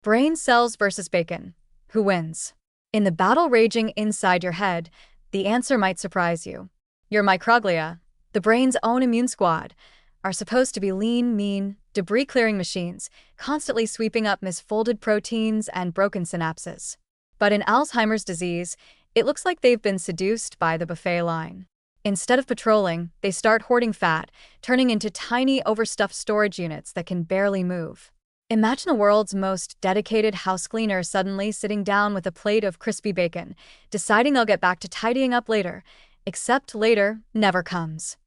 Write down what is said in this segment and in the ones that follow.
Brain cells versus bacon. Who wins? In the battle raging inside your head, the answer might surprise you. Your microglia, the brain's own immune squad, are supposed to be lean, mean, debris-clearing machines, constantly sweeping up misfolded proteins and broken synapses. But in Alzheimer's disease, it looks like they've been seduced by the buffet line. Instead of patrolling, they start hoarding fat, turning into tiny, overstuffed storage units that can barely move. Imagine the world's most dedicated house cleaner suddenly sitting down with a plate of crispy bacon, deciding they'll get back to tidying up later, except later never comes.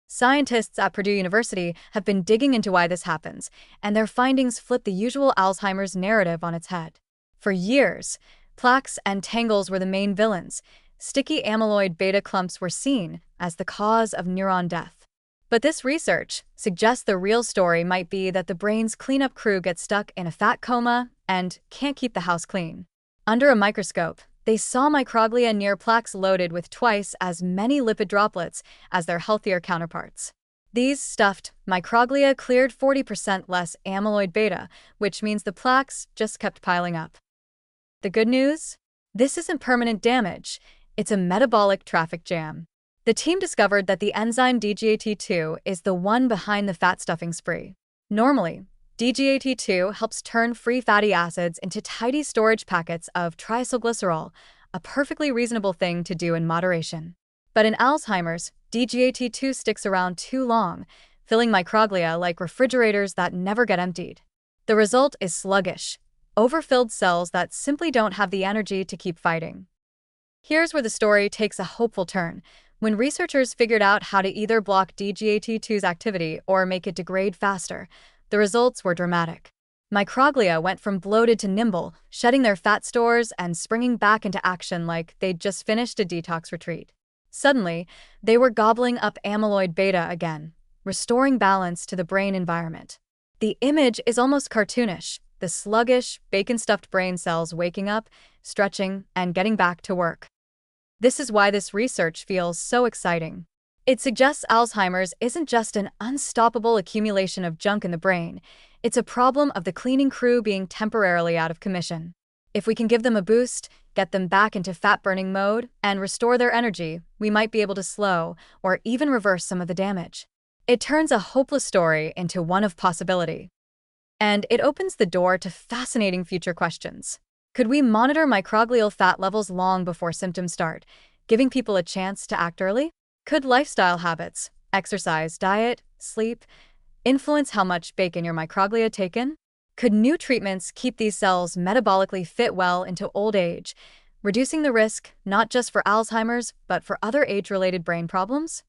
Scientists at Purdue University have been digging into why this happens, and their findings flip the usual Alzheimer's narrative on its head. For years, plaques and tangles were the main villains. Sticky amyloid beta clumps were seen as the cause of neuron death. But this research suggests the real story might be that the brain's cleanup crew gets stuck in a fat coma and can't keep the house clean. Under a microscope, they saw microglia near plaques loaded with twice as many lipid droplets as their healthier counterparts. These stuffed microglia cleared 40% less amyloid beta, which means the plaques just kept piling up. The good news? This isn't permanent damage. It's a metabolic traffic jam. The team discovered that the enzyme DGAT2 is the one behind the fat stuffing spree. Normally, DGAT2 helps turn free fatty acids into tidy storage packets of triacylglycerol, a perfectly reasonable thing to do in moderation. But in Alzheimer's, DGAT2 sticks around too long, filling microglia like refrigerators that never get emptied. The result is sluggish, overfilled cells that simply don't have the energy to keep fighting. Here's where the story takes a hopeful turn. When researchers figured out how to either block DGAT2's activity or make it degrade faster, the results were dramatic. Microglia went from bloated to nimble, shedding their fat stores and springing back into action like they'd just finished a detox retreat. Suddenly, they were gobbling up amyloid beta again, restoring balance to the brain environment. The image is almost cartoonish, the sluggish, bacon-stuffed brain cells waking up, stretching, and getting back to work. This is why this research feels so exciting. It suggests Alzheimer's isn't just an unstoppable accumulation of junk in the brain, it's a problem of the cleaning crew being temporarily out of commission. If we can give them a boost, get them back into fat-burning mode, and restore their energy, we might be able to slow or even reverse some of the damage. It turns a hopeless story into one of possibility. And it opens the door to fascinating future questions. Could we monitor microglial fat levels long before symptoms start, giving people a chance to act early? Could lifestyle habits, exercise, diet, sleep, influence how much bacon your microglia take in? Could new treatments keep these cells metabolically fit well into old age, reducing the risk not just for Alzheimer's, but for other age-related brain problems?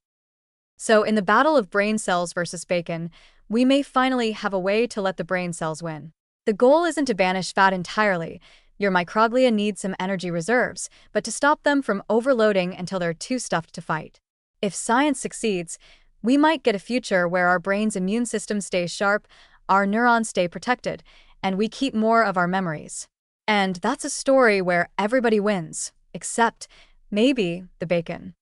So in the battle of brain cells versus bacon, we may finally have a way to let the brain cells win. The goal isn't to banish fat entirely. Your microglia need some energy reserves, but to stop them from overloading until they're too stuffed to fight. If science succeeds, we might get a future where our brain's immune system stays sharp, our neurons stay protected, and we keep more of our memories. And that's a story where everybody wins, except maybe the bacon.